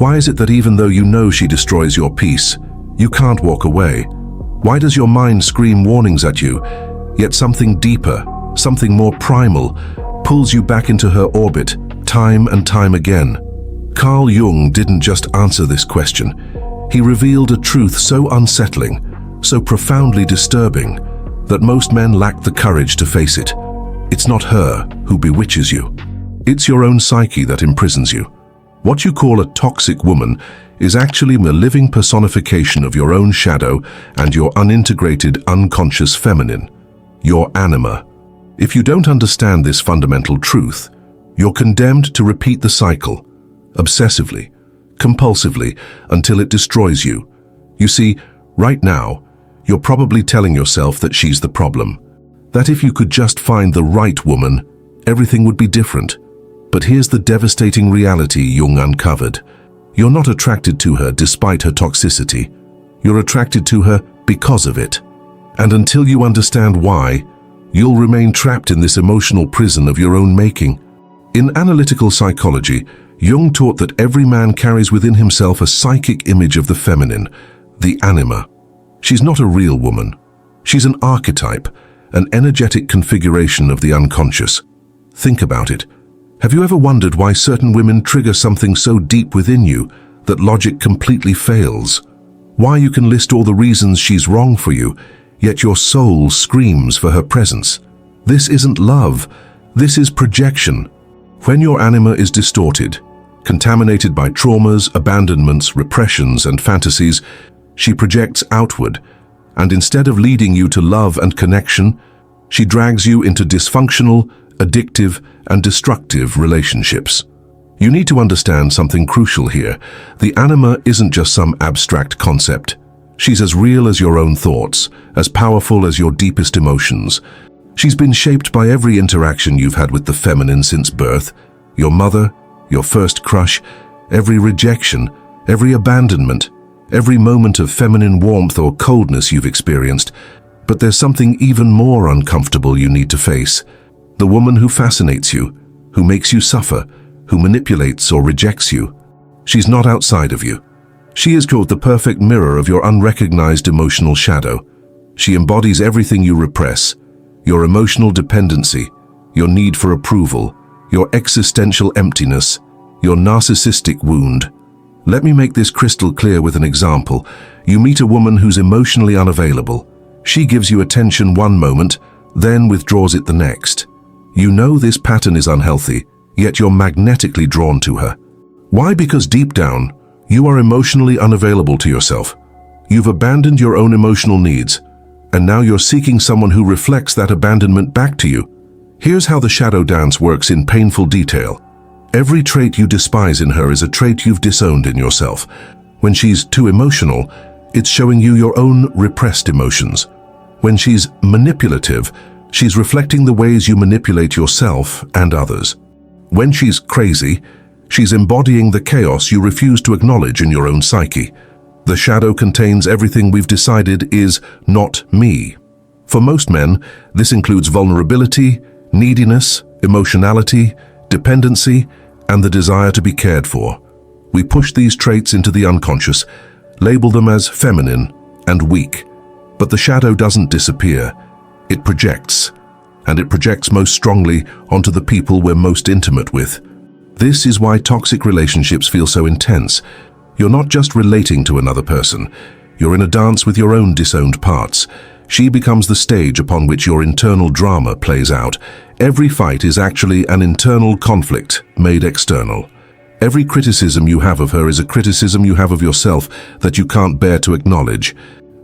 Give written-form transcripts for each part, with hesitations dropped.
Why is it that even though you know she destroys your peace, you can't walk away? Why does your mind scream warnings at you, yet something deeper, something more primal, pulls you back into her orbit, time and time again? Carl Jung didn't just answer this question. He revealed a truth so unsettling, so profoundly disturbing, that most men lack the courage to face it. It's not her who bewitches you. It's your own psyche that imprisons you. What you call a toxic woman is actually a living personification of your own shadow and your unintegrated, unconscious feminine, your anima. If you don't understand this fundamental truth, you're condemned to repeat the cycle, obsessively, compulsively, until it destroys you. You see, right now, you're probably telling yourself that she's the problem, that if you could just find the right woman, everything would be different. But here's the devastating reality Jung uncovered. You're not attracted to her despite her toxicity. You're attracted to her because of it. And until you understand why, you'll remain trapped in this emotional prison of your own making. In analytical psychology, Jung taught that every man carries within himself a psychic image of the feminine, the anima. She's not a real woman. She's an archetype, an energetic configuration of the unconscious. Think about it. Have you ever wondered why certain women trigger something so deep within you that logic completely fails? Why you can list all the reasons she's wrong for you, yet your soul screams for her presence? This isn't love. This is projection. When your anima is distorted, contaminated by traumas, abandonments, repressions, and fantasies, she projects outward, and instead of leading you to love and connection, she drags you into dysfunctional, addictive, and destructive relationships. You need to understand something crucial here. The anima isn't just some abstract concept. She's as real as your own thoughts, as powerful as your deepest emotions. She's been shaped by every interaction you've had with the feminine since birth, your mother, your first crush, every rejection, every abandonment, every moment of feminine warmth or coldness you've experienced. But there's something even more uncomfortable you need to face. The woman who fascinates you, who makes you suffer, who manipulates or rejects you. She's not outside of you. She is called the perfect mirror of your unrecognized emotional shadow. She embodies everything you repress, your emotional dependency, your need for approval, your existential emptiness, your narcissistic wound. Let me make this crystal clear with an example. You meet a woman who's emotionally unavailable. She gives you attention one moment, then withdraws it the next. You know this pattern is unhealthy, yet you're magnetically drawn to her. Why? Because deep down, you are emotionally unavailable to yourself. You've abandoned your own emotional needs, and now you're seeking someone who reflects that abandonment back to you. Here's how the shadow dance works in painful detail. Every trait you despise in her is a trait you've disowned in yourself. When she's too emotional, it's showing you your own repressed emotions. When she's manipulative, she's reflecting the ways you manipulate yourself and others. When she's crazy, she's embodying the chaos you refuse to acknowledge in your own psyche. The shadow contains everything we've decided is not me. For most men, this includes vulnerability, neediness, emotionality, dependency, and the desire to be cared for. We push these traits into the unconscious, label them as feminine and weak. But the shadow doesn't disappear. It projects, and it projects most strongly onto the people we're most intimate with. This is why toxic relationships feel so intense. You're not just relating to another person. You're in a dance with your own disowned parts. She becomes the stage upon which your internal drama plays out. Every fight is actually an internal conflict made external. Every criticism you have of her is a criticism you have of yourself that you can't bear to acknowledge.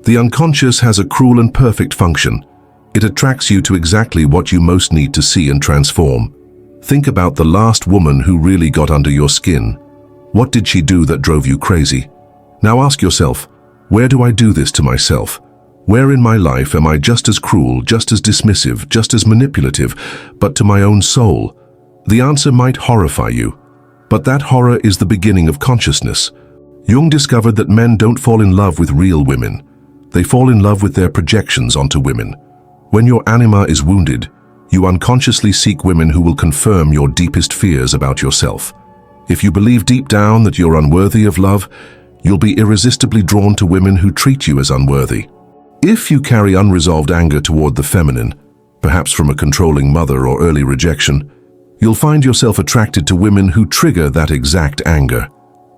The unconscious has a cruel and perfect function. It attracts you to exactly what you most need to see and transform. Think about the last woman who really got under your skin. What did she do that drove you crazy? Now ask yourself, where do I do this to myself? Where in my life am I just as cruel, just as dismissive, just as manipulative, but to my own soul? The answer might horrify you, but that horror is the beginning of consciousness. Jung discovered that men don't fall in love with real women. They fall in love with their projections onto women. When your anima is wounded, you unconsciously seek women who will confirm your deepest fears about yourself. If you believe deep down that you're unworthy of love, you'll be irresistibly drawn to women who treat you as unworthy. If you carry unresolved anger toward the feminine, perhaps from a controlling mother or early rejection, you'll find yourself attracted to women who trigger that exact anger.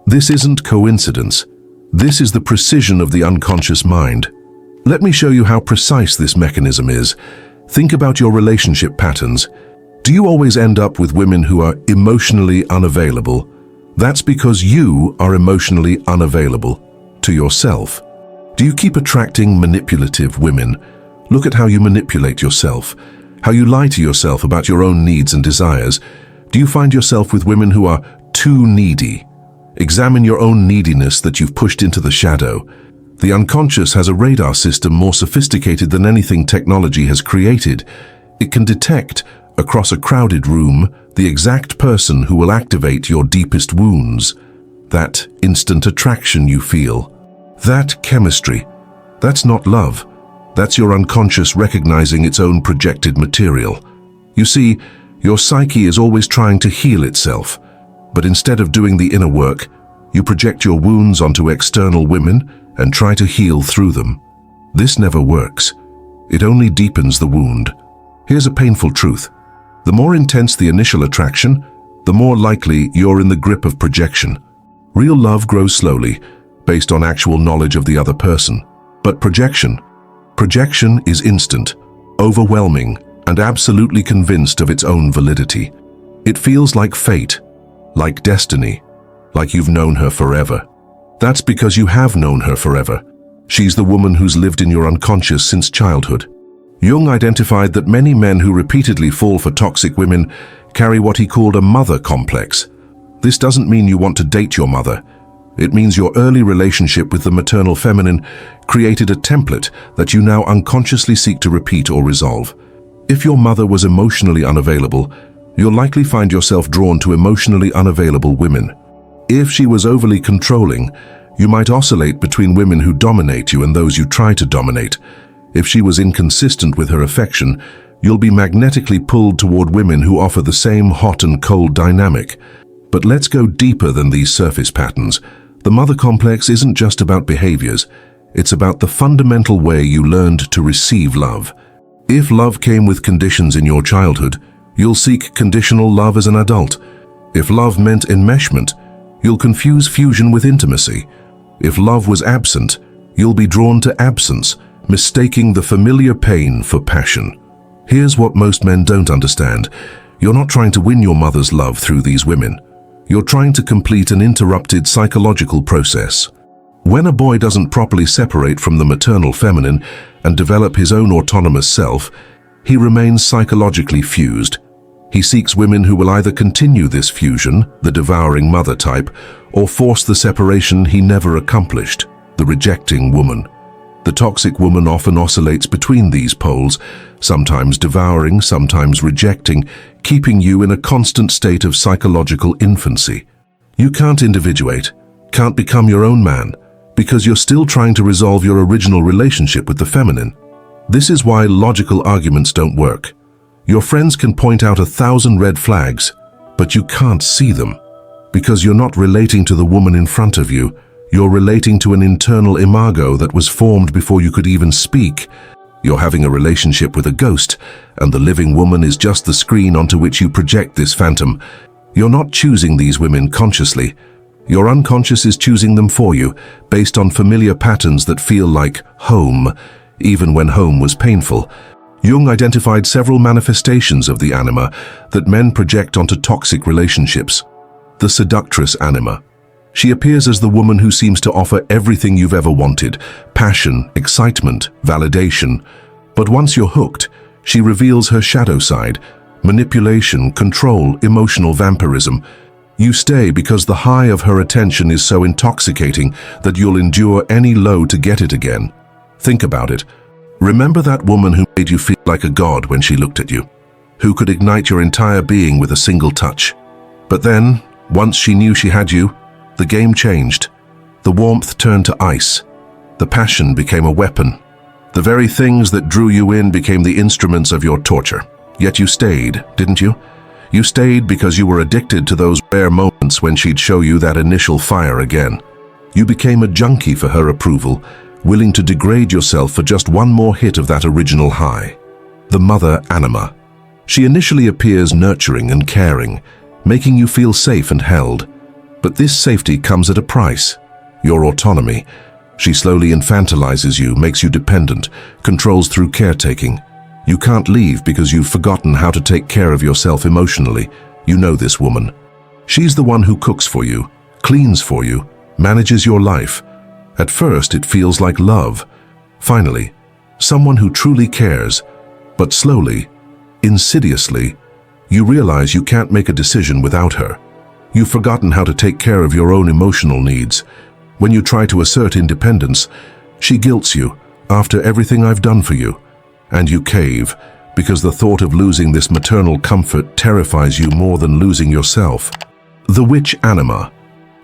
This isn't coincidence. This is the precision of the unconscious mind. Let me show you how precise this mechanism is. Think about your relationship patterns. Do you always end up with women who are emotionally unavailable? That's because you are emotionally unavailable to yourself. Do you keep attracting manipulative women? Look at how you manipulate yourself, how you lie to yourself about your own needs and desires. Do you find yourself with women who are too needy? Examine your own neediness that you've pushed into the shadow. The unconscious has a radar system more sophisticated than anything technology has created. It can detect, across a crowded room, the exact person who will activate your deepest wounds. That instant attraction you feel. That chemistry. That's not love. That's your unconscious recognizing its own projected material. You see, your psyche is always trying to heal itself, but instead of doing the inner work, you project your wounds onto external women and try to heal through them. This never works. It only deepens the wound. Here's a painful truth. The more intense the initial attraction, the more likely you're in the grip of projection. Real love grows slowly, based on actual knowledge of the other person. But projection is instant, overwhelming, and absolutely convinced of its own validity. It feels like fate, like destiny, like you've known her forever. That's because you have known her forever. She's the woman who's lived in your unconscious since childhood. Jung identified that many men who repeatedly fall for toxic women carry what he called a mother complex. This doesn't mean you want to date your mother. It means your early relationship with the maternal feminine created a template that you now unconsciously seek to repeat or resolve. If your mother was emotionally unavailable, you'll likely find yourself drawn to emotionally unavailable women. If she was overly controlling, you might oscillate between women who dominate you and those you try to dominate. If she was inconsistent with her affection, you'll be magnetically pulled toward women who offer the same hot and cold dynamic. But let's go deeper than these surface patterns. The mother complex isn't just about behaviors. It's about the fundamental way you learned to receive love. If love came with conditions in your childhood, you'll seek conditional love as an adult. If love meant enmeshment, you'll confuse fusion with intimacy. If love was absent, you'll be drawn to absence, mistaking the familiar pain for passion. Here's what most men don't understand. You're not trying to win your mother's love through these women. You're trying to complete an interrupted psychological process. When a boy doesn't properly separate from the maternal feminine and develop his own autonomous self, he remains psychologically fused. He seeks women who will either continue this fusion, the devouring mother type, or force the separation he never accomplished, the rejecting woman. The toxic woman often oscillates between these poles, sometimes devouring, sometimes rejecting, keeping you in a constant state of psychological infancy. You can't individuate, can't become your own man, because you're still trying to resolve your original relationship with the feminine. This is why logical arguments don't work. Your friends can point out 1,000 red flags, but you can't see them, because you're not relating to the woman in front of you. You're relating to an internal imago that was formed before you could even speak. You're having a relationship with a ghost, and the living woman is just the screen onto which you project this phantom. You're not choosing these women consciously. Your unconscious is choosing them for you, based on familiar patterns that feel like home, even when home was painful. Jung identified several manifestations of the anima that men project onto toxic relationships. The seductress anima. She appears as the woman who seems to offer everything you've ever wanted: passion, excitement, validation. But once you're hooked, she reveals her shadow side: manipulation, control, emotional vampirism. You stay because the high of her attention is so intoxicating that you'll endure any low to get it again. Think about it. Remember that woman who made you feel like a god when she looked at you, who could ignite your entire being with a single touch. But then, once she knew she had you, the game changed. The warmth turned to ice. The passion became a weapon. The very things that drew you in became the instruments of your torture. Yet you stayed, didn't you? You stayed because you were addicted to those rare moments when she'd show you that initial fire again. You became a junkie for her approval, willing to degrade yourself for just one more hit of that original high. The mother anima. She initially appears nurturing and caring, making you feel safe and held. But this safety comes at a price: your autonomy. She slowly infantilizes you, makes you dependent, controls through caretaking. You can't leave because you've forgotten how to take care of yourself emotionally. You know this woman. She's the one who cooks for you, cleans for you, manages your life. At first, it feels like love. Finally, someone who truly cares. But slowly, insidiously, you realize you can't make a decision without her. You've forgotten how to take care of your own emotional needs. When you try to assert independence, she guilts you, "After everything I've done for you." And you cave, because the thought of losing this maternal comfort terrifies you more than losing yourself. The witch anima.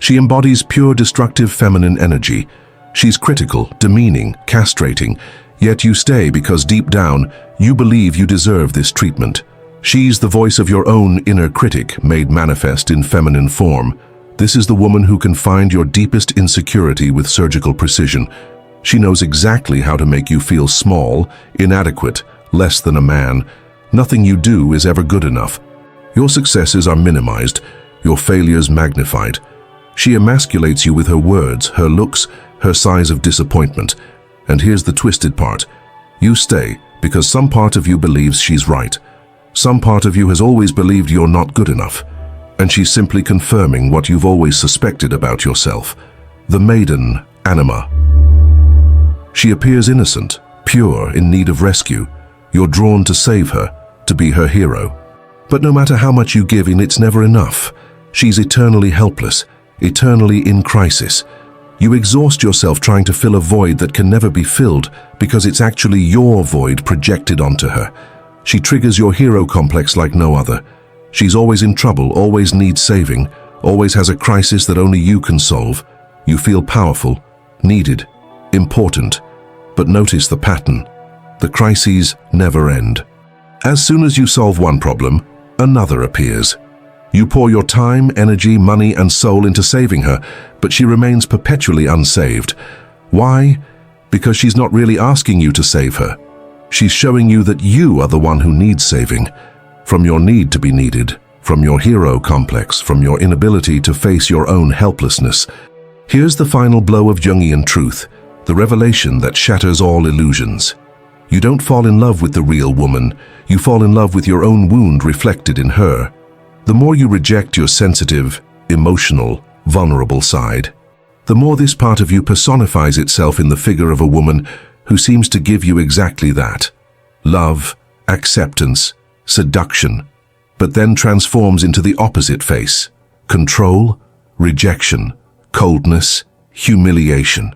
She embodies pure destructive feminine energy. She's critical, demeaning, castrating, yet you stay because deep down, you believe you deserve this treatment. She's the voice of your own inner critic, made manifest in feminine form. This is the woman who can find your deepest insecurity with surgical precision. She knows exactly how to make you feel small, inadequate, less than a man. Nothing you do is ever good enough. Your successes are minimized, your failures magnified. She emasculates you with her words, her looks, her sighs of disappointment. And here's the twisted part. You stay because some part of you believes she's right. Some part of you has always believed you're not good enough. And she's simply confirming what you've always suspected about yourself. The maiden anima. She appears innocent, pure, in need of rescue. You're drawn to save her, to be her hero. But no matter how much you give in, it's never enough. She's eternally helpless, eternally in crisis. You exhaust yourself trying to fill a void that can never be filled because it's actually your void projected onto her. She triggers your hero complex like no other. She's always in trouble, always needs saving, always has a crisis that only you can solve. You feel powerful, needed, important. But notice the pattern. The crises never end. As soon as you solve one problem, another appears. You pour your time, energy, money, and soul into saving her, but she remains perpetually unsaved. Why? Because she's not really asking you to save her. She's showing you that you are the one who needs saving. From your need to be needed, from your hero complex, from your inability to face your own helplessness. Here's the final blow of Jungian truth, the revelation that shatters all illusions. You don't fall in love with the real woman, you fall in love with your own wound reflected in her. The more you reject your sensitive, emotional, vulnerable side, the more this part of you personifies itself in the figure of a woman who seems to give you exactly that. Love, acceptance, seduction, but then transforms into the opposite face. Control, rejection, coldness, humiliation.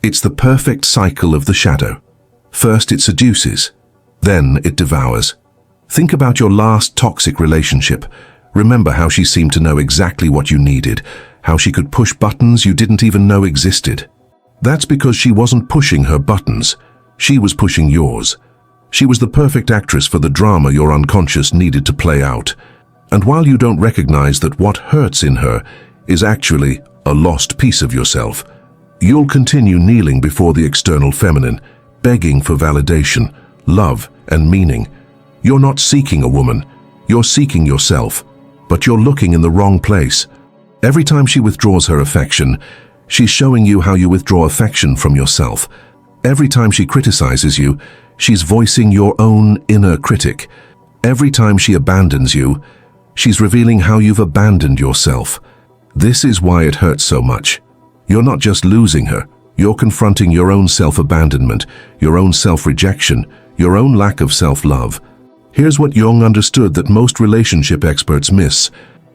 It's the perfect cycle of the shadow. First it seduces, then it devours. Think about your last toxic relationship. Remember how she seemed to know exactly what you needed, how she could push buttons you didn't even know existed. That's because she wasn't pushing her buttons, she was pushing yours. She was the perfect actress for the drama your unconscious needed to play out. And while you don't recognize that what hurts in her is actually a lost piece of yourself, you'll continue kneeling before the external feminine, begging for validation, love, and meaning. You're not seeking a woman, you're seeking yourself, but you're looking in the wrong place. Every time she withdraws her affection, she's showing you how you withdraw affection from yourself. Every time she criticizes you, she's voicing your own inner critic. Every time she abandons you, she's revealing how you've abandoned yourself. This is why it hurts so much. You're not just losing her, you're confronting your own self-abandonment, your own self-rejection, your own lack of self-love. Here's what Jung understood that most relationship experts miss.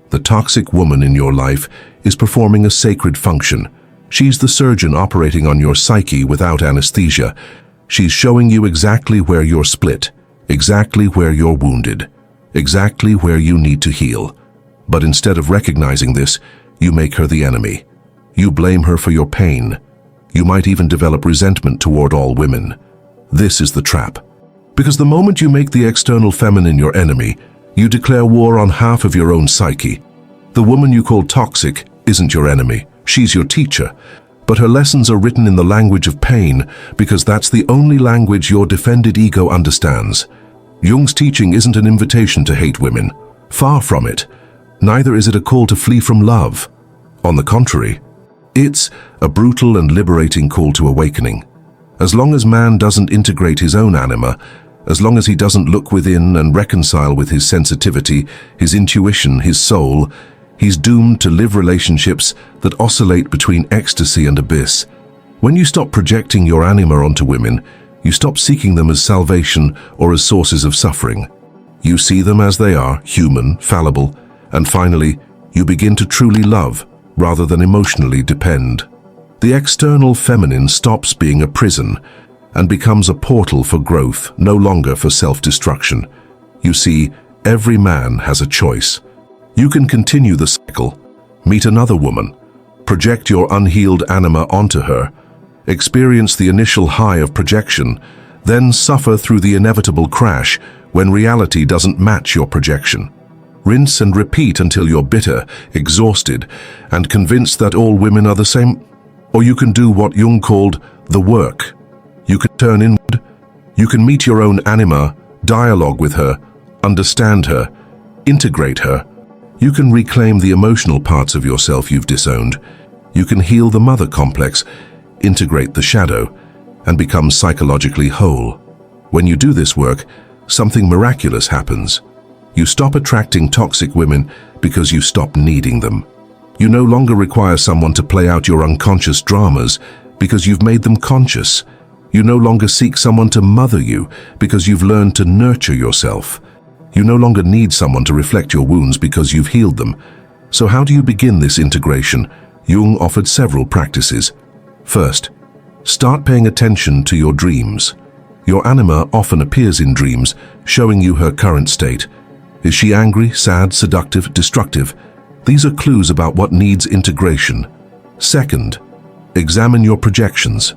The toxic woman in your life is performing a sacred function. She's the surgeon operating on your psyche without anesthesia. She's showing you exactly where you're split, exactly where you're wounded, exactly where you need to heal. But instead of recognizing this, you make her the enemy. You blame her for your pain. You might even develop resentment toward all women. This is the trap. Because the moment you make the external feminine your enemy, You declare war on half of your own psyche. The woman you call toxic isn't your enemy. She's your teacher. But her lessons are written in the language of pain because that's the only language your defended ego understands. Jung's teaching isn't an invitation to hate women. Far from it. Neither is it a call to flee from love. On the contrary, it's a brutal and liberating call to awakening. As long as man doesn't integrate his own anima, as long as he doesn't look within and reconcile with his sensitivity, his intuition, his soul, he's doomed to live relationships that oscillate between ecstasy and abyss. When you stop projecting your anima onto women, you stop seeking them as salvation or as sources of suffering. You see them as they are, human, fallible, and finally, you begin to truly love rather than emotionally depend. The external feminine stops being a prison and becomes a portal for growth, no longer for self-destruction. You see, every man has a choice. You can continue the cycle, meet another woman, project your unhealed anima onto her, experience the initial high of projection, then suffer through the inevitable crash when reality doesn't match your projection. Rinse and repeat until you're bitter, exhausted, and convinced that all women are the same. Or you can do what Jung called the work. You can turn inward. You can meet your own anima, dialogue with her, understand her, integrate her. You can reclaim the emotional parts of yourself you've disowned. You can heal the mother complex, integrate the shadow, and become psychologically whole. When you do this work, something miraculous happens. You stop attracting toxic women because you stop needing them. You no longer require someone to play out your unconscious dramas because you've made them conscious. You no longer seek someone to mother you because you've learned to nurture yourself. You no longer need someone to reflect your wounds because you've healed them. So how do you begin this integration? Jung offered several practices. First, start paying attention to your dreams. Your anima often appears in dreams, showing you her current state. Is she angry, sad, seductive, destructive? These are clues about what needs integration. Second, examine your projections.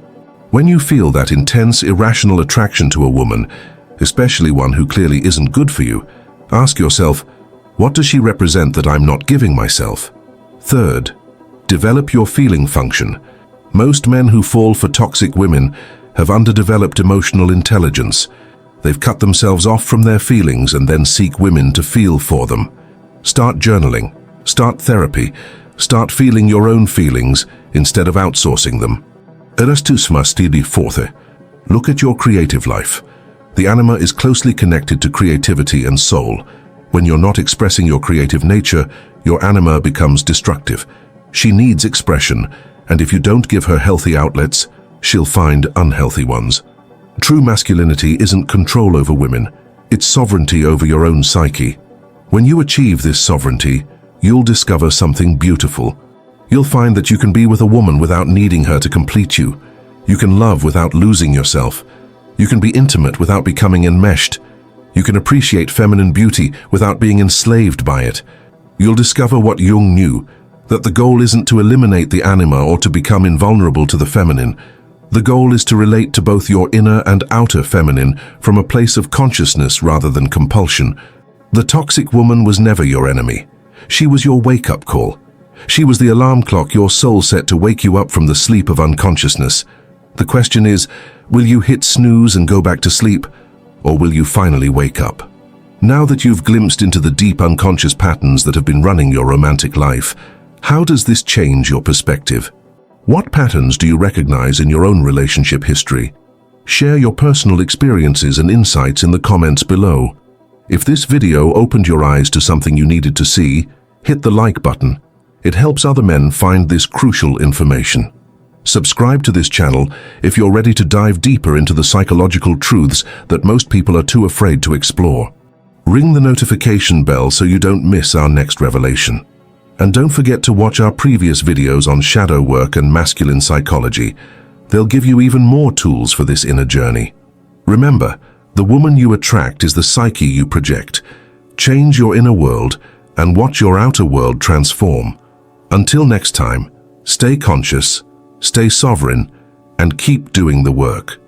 When you feel that intense, irrational attraction to a woman, especially one who clearly isn't good for you, ask yourself, what does she represent that I'm not giving myself? Third, develop your feeling function. Most men who fall for toxic women have underdeveloped emotional intelligence. They've cut themselves off from their feelings and then seek women to feel for them. Start journaling, start therapy, start feeling your own feelings instead of outsourcing them. Look at your creative life. The anima is closely connected to creativity and soul. When you're not expressing your creative nature, your anima becomes destructive. She needs expression, and if you don't give her healthy outlets, she'll find unhealthy ones. True masculinity isn't control over women, it's sovereignty over your own psyche. When you achieve this sovereignty, you'll discover something beautiful. You'll find that you can be with a woman without needing her to complete you. You can love without losing yourself. You can be intimate without becoming enmeshed. You can appreciate feminine beauty without being enslaved by it. You'll discover what Jung knew, that the goal isn't to eliminate the anima or to become invulnerable to the feminine. The goal is to relate to both your inner and outer feminine from a place of consciousness rather than compulsion. The toxic woman was never your enemy. She was your wake-up call. She was the alarm clock your soul set to wake you up from the sleep of unconsciousness. The question is, will you hit snooze and go back to sleep, or will you finally wake up? Now that you've glimpsed into the deep unconscious patterns that have been running your romantic life, how does this change your perspective? What patterns do you recognize in your own relationship history? Share your personal experiences and insights in the comments below. If this video opened your eyes to something you needed to see, hit the like button. It helps other men find this crucial information. Subscribe to this channel if you're ready to dive deeper into the psychological truths that most people are too afraid to explore. Ring the notification bell so you don't miss our next revelation. And don't forget to watch our previous videos on shadow work and masculine psychology. They'll give you even more tools for this inner journey. Remember, the woman you attract is the psyche you project. Change your inner world and watch your outer world transform. Until next time, stay conscious, stay sovereign, and keep doing the work.